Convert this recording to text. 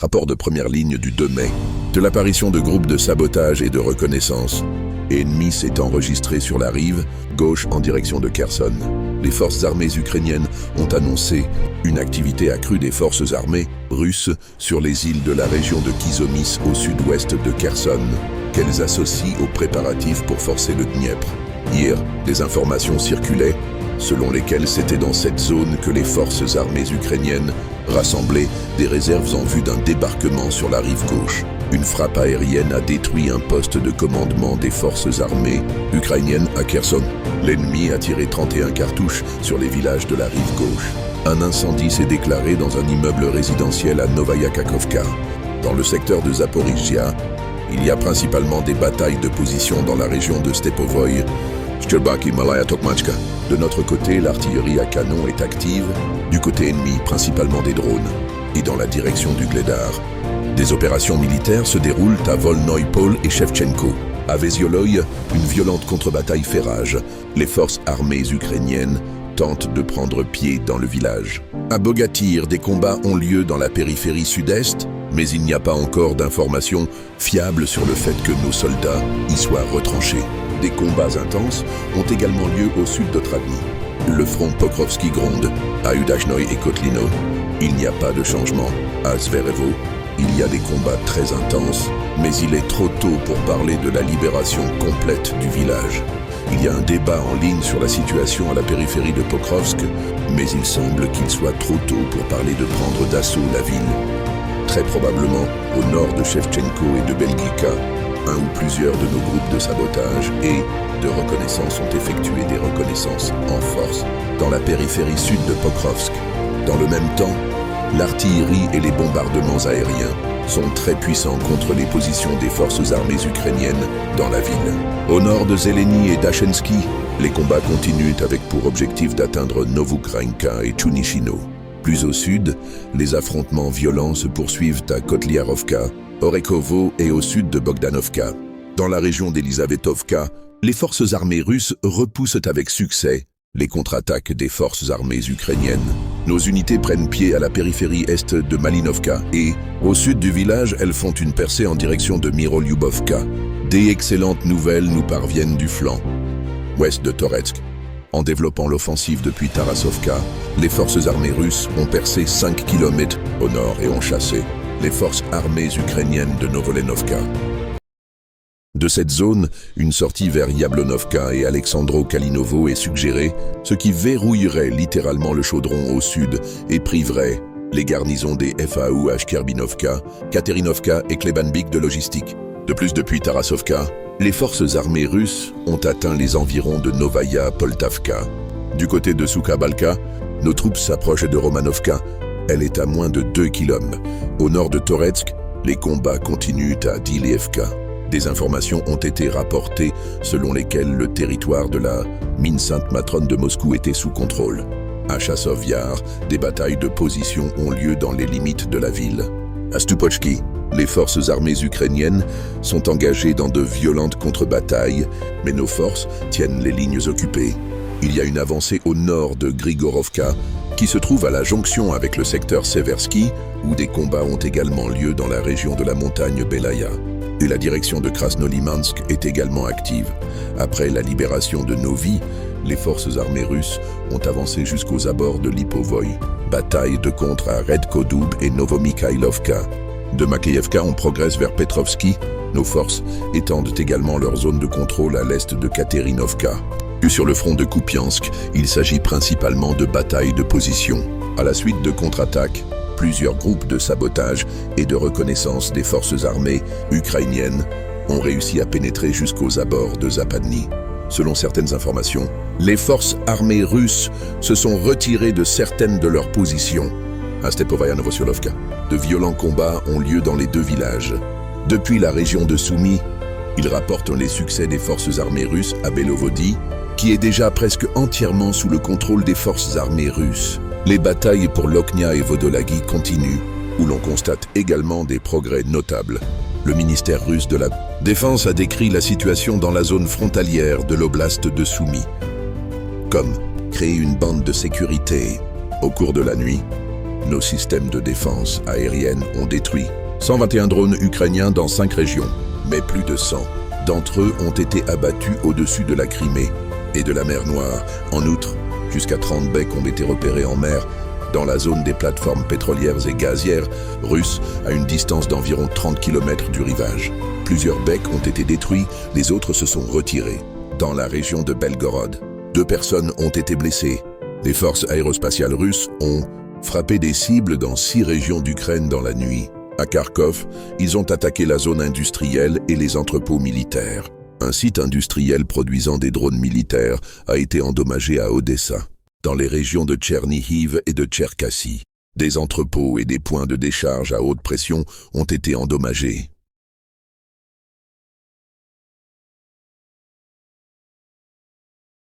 Rapport de première ligne du 2 mai. De l'apparition de groupes de sabotage et de reconnaissance. Ennemis s'est enregistré sur la rive gauche en direction de Kherson. Les forces armées ukrainiennes ont annoncé une activité accrue des forces armées russes sur les îles de la région de Kizomis au sud-ouest de Kherson, qu'elles associent aux préparatifs pour forcer le Dniepr. Hier, des informations circulaient selon lesquelles c'était dans cette zone que les forces armées ukrainiennes rassemblaient des réserves en vue d'un débarquement sur la rive gauche. Une frappe aérienne a détruit un poste de commandement des forces armées ukrainiennes à Kherson. L'ennemi a tiré 31 cartouches sur les villages de la rive gauche. Un incendie s'est déclaré dans un immeuble résidentiel à Novaya Kakhovka. Dans le secteur de Zaporizhia, il y a principalement des batailles de position dans la région de Stepovoy, Shcherbak et Malaya Tokmachka. De notre côté, l'artillerie à canon est active, du côté ennemi, principalement des drones, et dans la direction du Gledar. Des opérations militaires se déroulent à Volnoïpol et Shevchenko. À Vezioloï, une violente contre-bataille fait rage. Les forces armées ukrainiennes tentent de prendre pied dans le village. À Bogatyr, des combats ont lieu dans la périphérie sud-est, mais il n'y a pas encore d'informations fiables sur le fait que nos soldats y soient retranchés. Des combats intenses ont également lieu au sud de Travny. Le front Pokrovski gronde. À Udachnoï et Kotlino, il n'y a pas de changement. À Zverevo, il y a des combats très intenses, mais il est trop tôt pour parler de la libération complète du village. Il y a un débat en ligne sur la situation à la périphérie de Pokrovsk, mais il semble qu'il soit trop tôt pour parler de prendre d'assaut la ville. Très probablement, au nord de Shevchenko et de Belgika, un ou plusieurs de nos groupes de sabotage et de reconnaissance ont effectué des reconnaissances en force dans la périphérie sud de Pokrovsk. Dans le même temps, l'artillerie et les bombardements aériens sont très puissants contre les positions des forces armées ukrainiennes dans la ville. Au nord de Zeleny et Dachensky, les combats continuent avec pour objectif d'atteindre Novoukranka et Chunishino. Plus au sud, les affrontements violents se poursuivent à Kotliarovka, Orekhovo et au sud de Bogdanovka. Dans la région d'Elizavetovka, les forces armées russes repoussent avec succès les contre-attaques des forces armées ukrainiennes. Nos unités prennent pied à la périphérie est de Malinovka et, au sud du village, elles font une percée en direction de Mirolyubovka. Des excellentes nouvelles nous parviennent du flanc ouest de Toretsk. En développant l'offensive depuis Tarasovka, les forces armées russes ont percé 5 km au nord et ont chassé les forces armées ukrainiennes de Novolenovka. De cette zone, une sortie vers Yablonovka et Alexandro-Kalinovo est suggérée, ce qui verrouillerait littéralement le chaudron au sud et priverait les garnisons des FAU à Shkerbinovka, Katerinovka et Klebanbik de logistique. De plus, depuis Tarasovka, les forces armées russes ont atteint les environs de Novaya Poltavka. Du côté de Sukha-Balka, nos troupes s'approchent de Romanovka. Elle est à moins de 2 km. Au nord de Toretsk, les combats continuent à Dilievka. Des informations ont été rapportées selon lesquelles le territoire de la mine Sainte-Matrone de Moscou était sous contrôle. À Chassov Yar, des batailles de position ont lieu dans les limites de la ville. À Stupochki, les forces armées ukrainiennes sont engagées dans de violentes contre-batailles, mais nos forces tiennent les lignes occupées. Il y a une avancée au nord de Grigorovka, qui se trouve à la jonction avec le secteur Seversky, où des combats ont également lieu dans la région de la montagne Belaya. Et la direction de Krasnolimansk est également active. Après la libération de Novi, les forces armées russes ont avancé jusqu'aux abords de Lipovoy. Bataille de contre à Redkodoub et Novomikhailovka. De Makeyevka, on progresse vers Petrovski. Nos forces étendent également leur zone de contrôle à l'est de Katerinovka. Puis sur le front de Kupiansk, il s'agit principalement de batailles de position. À la suite de contre-attaques, plusieurs groupes de sabotage et de reconnaissance des forces armées ukrainiennes ont réussi à pénétrer jusqu'aux abords de Zapadny. Selon certaines informations, les forces armées russes se sont retirées de certaines de leurs positions. À Stepovaya Novosiolovka, de violents combats ont lieu dans les deux villages. Depuis la région de Soumy, ils rapportent les succès des forces armées russes à Belovody, qui est déjà presque entièrement sous le contrôle des forces armées russes. Les batailles pour Lokhnia et Vodolagi continuent, où l'on constate également des progrès notables. Le ministère russe de la Défense a décrit la situation dans la zone frontalière de l'oblast de Soumy comme créer une bande de sécurité. Au cours de la nuit, Nos systèmes de défense aérienne ont détruit 121 drones ukrainiens dans 5 régions, mais plus de 100 d'entre eux ont été abattus au-dessus de la Crimée et de la mer Noire. En outre, jusqu'à 30 becs ont été repérés en mer dans la zone des plateformes pétrolières et gazières russes à une distance d'environ 30 km du rivage. Plusieurs becs ont été détruits, les autres se sont retirés. Dans la région de Belgorod, 2 personnes ont été blessées. Les forces aérospatiales russes ont frappé des cibles dans 6 régions d'Ukraine dans la nuit. À Kharkov, ils ont attaqué la zone industrielle et les entrepôts militaires. Un site industriel produisant des drones militaires a été endommagé à Odessa. Dans les régions de Tchernihiv et de Tcherkassy, des entrepôts et des points de décharge à haute pression ont été endommagés.